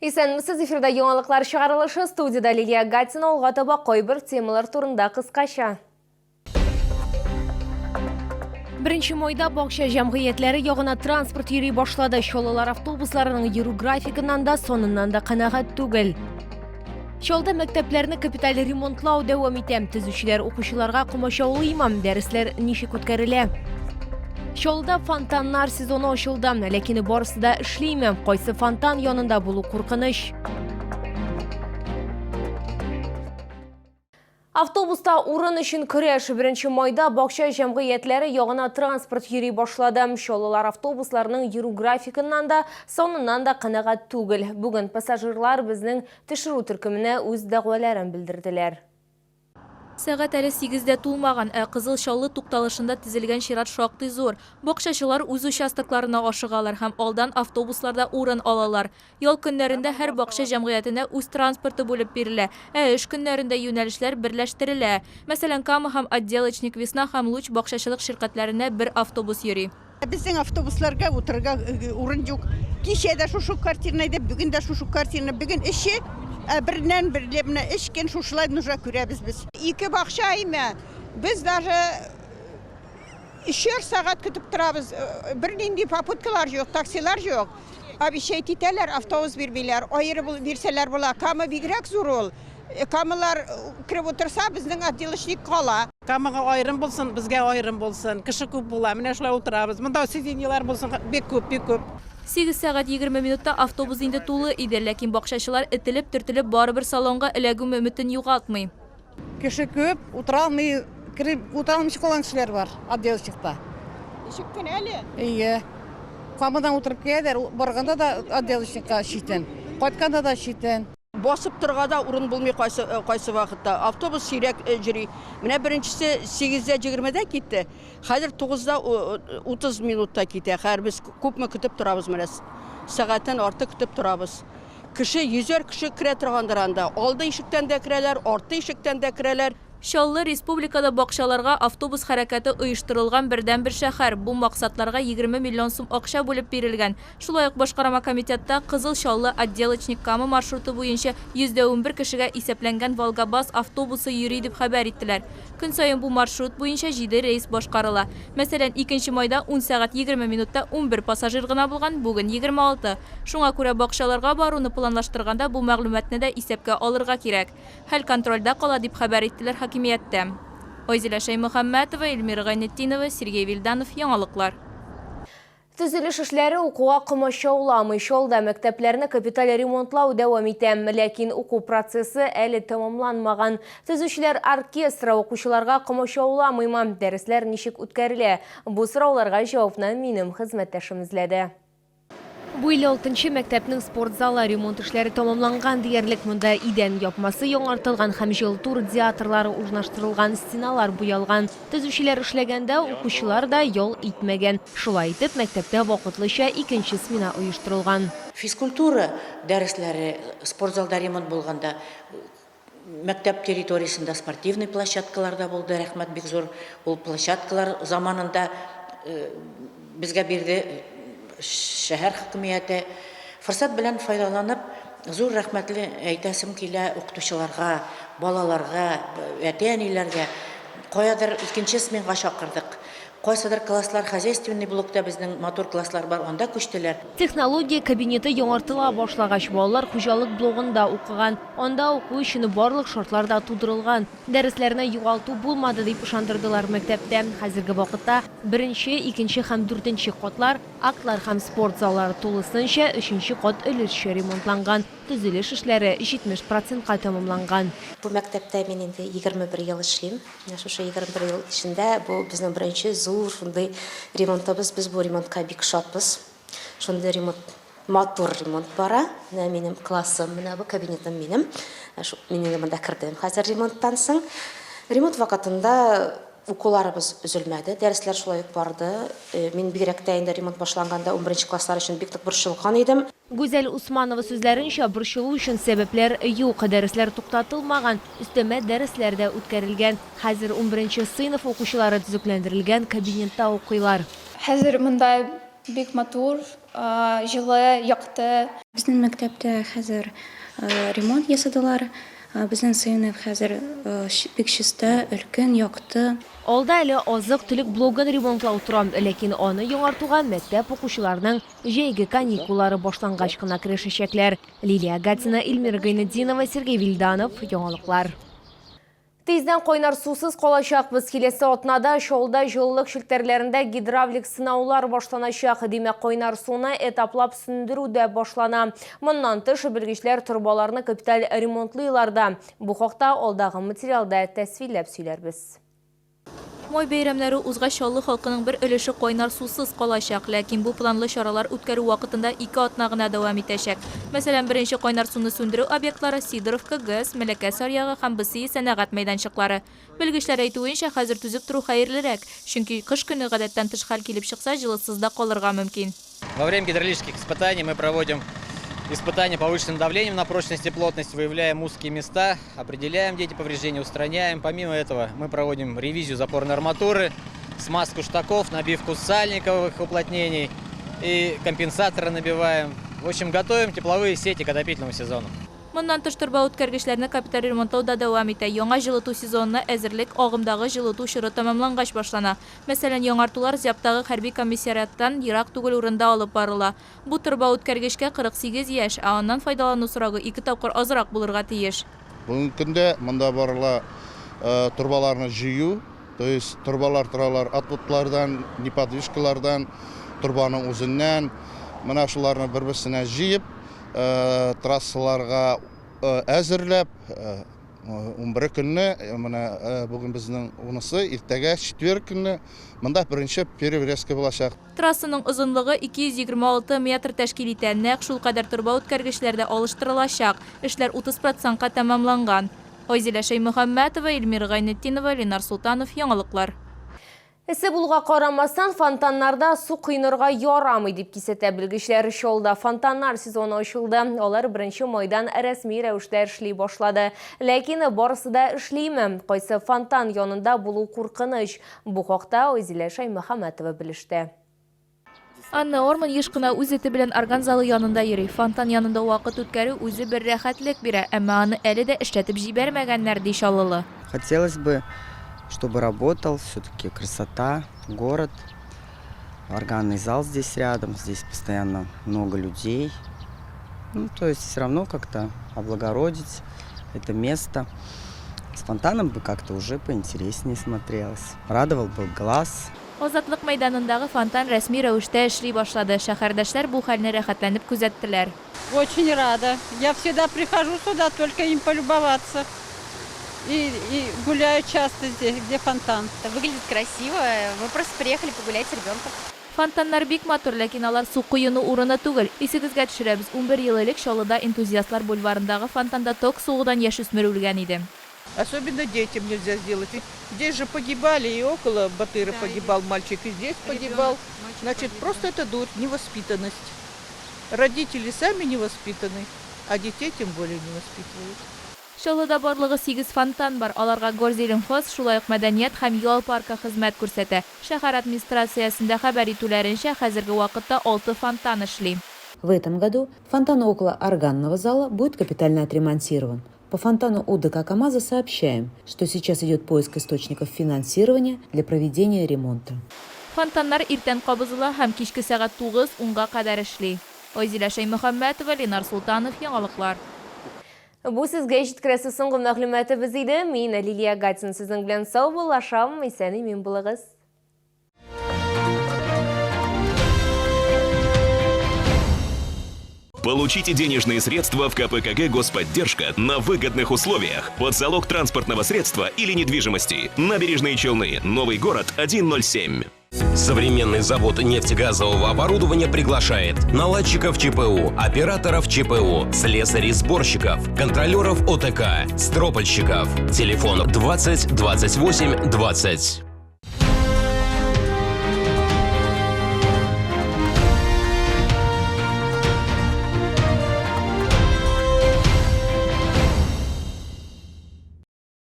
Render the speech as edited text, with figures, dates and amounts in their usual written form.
Исәнмесез, эфирда яңалыклар чыгарылышы, студияда Лилия Гатина, алга таба кайбер темалар турында кыскача. Беренче майда бакча җәмгыятьләре ягына транспорт йөри башлады. Чаллылар автобусларының йөрү графигыннан да, соныннан да канәгать түгел. Чаллыда мәктәпләрне капиталь ремонтлау дәвам итә. Төзүчеләр укучыларга комачаулы имам, дәресләр ничек үткәрелә? Чаллыда фонтаннар сезоны ачылды, ләкин барысы да эшлейме? Кайсы фонтан янында булу куркыныч? Автобуста урын өчен көрәш. Беренче майда бакча җәмгыятьләре ягына транспорт йөри башлады. Чаллылар автобусларының йөрү графикыннан да, соныннан да канәгать түгел. Бүген пассажирлар безнең тикшерү төркеменә үз дәгъваларын белдерделәр. Сәгать әле 8-дә тулмаган, Кызыл Чаллы тукталышында тезелгән чират шактый зур. Бакчачылар үз участокларына ашыгалар һәм алдан автобусларда урын алалар. Ял көннәрендә һәр бакча җәмгыятенә үз транспорты бүлеп бирелә, эш көннәрендә юнәлешләр берләштерелә. Мәсәлән, Кама һәм Отделочник Весна һәм Луч бакчачылык ширкәтләренә бер автобус йөри. Безнең автобусларга утырырга урын юк. Кичә дә шушы квартирада, бүген дә шушы квартирада, бүген эше бірінен бірлеміне ішкен шушылай нужа көрәбіз біз. Екі бақша айма, біз даже 3 сағат күтіп тұрабыз. Бірненде попуткалар жоқ, таксилар жоқ. Обещать етелер, автобус бербейлер, айыры берселер бола. Кама бигрәк зур ол. Камалар кіріп отырса, біздің отделочник қала. Камаға айырым болсын, бізге айырым болсын. Кіші көп бола, міне шылай отырабыз. Мұнда сиденьелар болсын, бек көп, бек көп. 8 сәгать 20 минутта автобус инде тулы иде, ләкин бакчачылар этелеп-төртелеп барыбер салонга эләгү мөмкин югалтмый. Кеше көп, утырамый, утырамыйча калган кешеләр бар, отделочникта. Ишектен әле? Ие. Камадан утырып киләләр, барганда да отделочникка шитен, кайтканда да шитен. Басып тұрғада урын булмый кайсы вакытта. Автобус сирәк җыри. Менә беренчесе 8-дә 20-дә китте. Хәзер 9-да 30 минутта китә. Һәр без күпме көтеп торабыз менә. Сәгатьтән артык көтеп торабыз. Кеше 100 кеше керә торгандыр анда. Алды ишектән дә керәләр, арты ишектән дә керәләр. Чаллы республикада бакчаларга автобус хәрәкәте оештырылган бердән бер шәһәр. Бу максатларга 20 миллион сум акча бүлеп бирелгән. Шулай ук башкарма комитетта Кызыл Чаллы Отделочник Кама маршруты буенча 111 кешегә исәпләнгән Волгабас автобусы йөри дип хәбәр иттеләр. Көн саен бу маршрут буенча 7 рейс башкарыла. Мәсәлән, 2 майда 10 сәгать 20 минутта 11 пассажир гына булган, бүген 26. Шуңа күрә бакчаларга баруны планлаштырганда бу мәгълүматны да исәпкә алырга кирәк. Хәл контрольдә кала дип хәбәр иттеләр хакимияттә. Айзилә Шаймөхәммәтова, Эльмира Гайнетдинова, Сергей Вильданов, яңалыклар. Төзелеш эшләре укуга комачауламый. Чаллыда мәктәпләрне капиталь ремонтлау дәвам итә, ләкин уку процессы әле тәмамланмаган. Төзүчеләр оркестры укучыларга комачауламыймы, дәресләр ничек үткәрелә? Бу сорауларга җавапны минем хезмәттәшем эзләде. Бу 56-нчы мәктәпнең спорт залы ремонт эшләре тәмамланган диярлек. Монда идән япмасы яңартылган һәм җылыту радиаторлары урнаштырылган, стеналар буялган. Төзүчеләр эшләгәндә, укучылар да ял итмәгән. Шулай итеп, мәктәптә вакытлыча 2нче смена оештырылган. Физкультура дәресләре спорт залда ремонт булганда, мәктәп территориясендә спортивный площадкаларда булды. Рәхмәт бик зур. Ул площадкалар заманында безгә бирде шәһәр хакимияте. Форсат белән файдаланып, зур рәхмәтле әйтәсем килә укытучыларга, балаларга, әти-әниләргә. Каядыр 2нче сменга чакырдык. Кайсыдыр класслар хозяйственный блокта безнең матур класслар бар, анда күчтеләр. Технология кабинеты яңартыла башлагач, балалар хуҗалык блогында укыган. Анда уку өчен барлык шартларда тудырылган. Дәресләрне югалту булмады дип ышандырдылар мәктәптә. Хәзерге вакытта 1нче, 2нче һәм 4нче катлар, актлар һәм спорт заллары тулысынча 3нче кат өлешчә ремонтланган. Төзелеш эшләре 70%-ка тәмамланган. Бу мәктәптә мин инде 21 ел эшлим. Шушы 21 ел эчендә бу безнең беренче зур шундый ремонтыбыз. Без бу ремонтка бик шатбыз. Шундый ремонт, матур ремонт бара. Минем классым, менә бу кабинетым минем. Мин инде монда кирдем. Хәзер ремонттан соң ремонт вакытында укуларыбыз үзелмәде. Дәресләр шулай ук барды. Мин бигрәк тә инде ремонт башланганда 11нче класслар өчен бик тик борчылган идем. Гүзәл Усманова сүзләренчә, борчылу өчен сәбәпләр юк. Дәресләр туктатылмаган, өстәмә дәресләр дә үткәрелгән. Хәзер 11нче сыйныф укучылары төзекләндерелгән кабинетта укыйлар. Хәзер монда Бик матур, җылы, якты. Безнең мәктәптә хәзер ремонт ясадылар. Безнең сыйныф хәзер бик чиста, өлкән, якты. Алда әле азык-төлек блогын ремонтлау торам, ләкин аны яңартуга мәктәп укучыларының җәйге каникуллары башлангач кына керешәчәкләр. Лилия Гатина, Эльмира Гайнетдинова, Сергей Вильданов, яңалыклар. Тиздән кайнар сусыз калачакбыз. Киләсе атнада Шолда җылылык челтәрләрендә гидравлик сынаулар башланачак. Димәк, кайнар суны этаплап сүндерү дә башлана. Моннан тыш белгечләр торбаларны капиталь ремонтлыйлар. Бу хакта алдагы материалда тәсвирләп сөйләрбез. Май бәйрәмнәре узгач Чаллы халкының бер өлеше кайнар сусыз калачак, ләкин бу планлы чаралар үткәрү вакытында 2 атна гына дәвам итәчәк. Мәсәлән, беренче кайнар суны сүндерү объектлары Сидоровка, ГЭС, Мәләкәс аръягы һәм БСИ сәнәгать мәйданчыклары. Белгечләр әйтүенчә, хәзер түзеп тору хәерлерәк, чөнки кыш көне гадәттән тыш хәл килеп чыкса, җылысызда калырга мөмкин. Во время гидравлических испытаний мы проводим испытания повышенным давлением на прочность и плотность, выявляем узкие места, определяем, где эти повреждения, устраняем. Помимо этого мы проводим ревизию запорной арматуры, смазку штаков, набивку сальниковых уплотнений и компенсаторы набиваем. В общем, готовим тепловые сети к отопительному сезону. Моннан тыш торба үткәргечләрне капиталь ремонтлау да дәвам итә. Яңа җылыту сезонына әзерлек агымдагы җылыту чоры тәмамлангач башлана. Мәсәлән, яңартулар Зяптагы хәрби комиссариаттан ерак түгел урында алып барыла. Бу торба үткәргечкә 48 яшь, а аннан файдалану срогы 2 тапкыр азрак булырга тиеш. Бүгенге көндә монда барыла торбаларны җыю, то есть торбалар торалар отводлардан, неподвижкалардан, торбаның үзеннән, менә шуларны бер-берсенә җыеп, трассаларга әзерләп, 11 көнне, менә бүген безнең унысы, иртәгә четвер көнне монда беренче переврезка булачак. Трассаның озынлыгы 226 метр тәшкил итә. Нәкъ шул кадәр торба үткәргечләрдә алыштырылачак. Эшләр 30%-ка тәмамланган. Айзилә Шәймөхәммәтова, Эльмира Гайнетдинова, Ленар Султанов, яңалыклар. Эссе булга карамастан фонтаннарда су кыйнырга ярамый дип кисәтә белгечләр. Чаллыда фонтаннар сезоны ачылды. Алар 1 майдан рәсми рәвештә эшли башлады. Ләкин барысы да эшлиме? Кайсы фонтан янында булу куркыныч. Бу хакта Айзилә Шәймөхәммәтова белеште. Анна Орман еш кына үз эте белән орган залы янында йөри. Фонтан янында вакыт үткәрү үзе бер рәхәтлек бирә, әмма аны әле дә эшләтеп җибәрмәгәннәр ди Чаллылы. Хотелось бы, чтобы работал, все-таки красота, город, органный зал здесь рядом, здесь постоянно много людей. Ну, то есть все равно как-то облагородить это место. С фонтаном бы как-то уже поинтереснее смотрелось. Радовал бы глаз. Азатлык мәйданындагы фонтан рәсми рәвештә эшли башлады. Шәһәрдәшләр бу хәлне рәхәтләнеп күзәттеләр. Очень рада. Я всегда прихожу сюда только им полюбоваться. И гуляю часто здесь, где фонтан. Это выглядит красиво. Мы просто приехали погулять с ребенком. Фонтаннар бик матур, ләкин алар су куену урыны түгел. Исегезгә төшерәбез, 11 ел элек Чаллыда энтузиастлар бульварындагы фонтанда ток сугудан яшь үсмер үлгән иде. Особенно детям нельзя сделать. Ведь здесь же погибали, и около Батыра погибал мальчик, и здесь погибал. Значит, просто это дурь, невоспитанность. Родители сами невоспитаны, а детей тем более не воспитывают. Чаллыда барлыгы 8 фонтан бар. Аларга Горзелинхоз, шулай ук мәдәният һәм ял паркы хезмәт күрсәтә. Шәһәр администрациясендә хәбәр итүләренчә, хәзерге вакытта 6 фонтан эшли. В этом году фонтан около органного зала будет капитально отремонтирован. По фонтану УДК КамАЗа сообщаем, что сейчас идет поиск источников финансирования для проведения ремонта. Фонтаннар иртән кабызыла һәм кичке сәгать 9-10-га кадәр эшли. Айзилә Шәймөхәммәтова, Ленар Султанов, яңалыклар. Бу сезгә җиткерәсе соңгы мәгълүматыбыз иде. Мин Лилия Гатина сезнең белән сау булашам, исән имин булыгыз. Получите денежные средства в КПКГ «Господдержка» на выгодных условиях под залог транспортного средства или недвижимости. Набережные Челны, Новый город, 107. Современный завод нефтегазового оборудования приглашает наладчиков ЧПУ, операторов ЧПУ, слесарей-сборщиков, контролеров ОТК, стропольщиков. Телефон 20 28 20.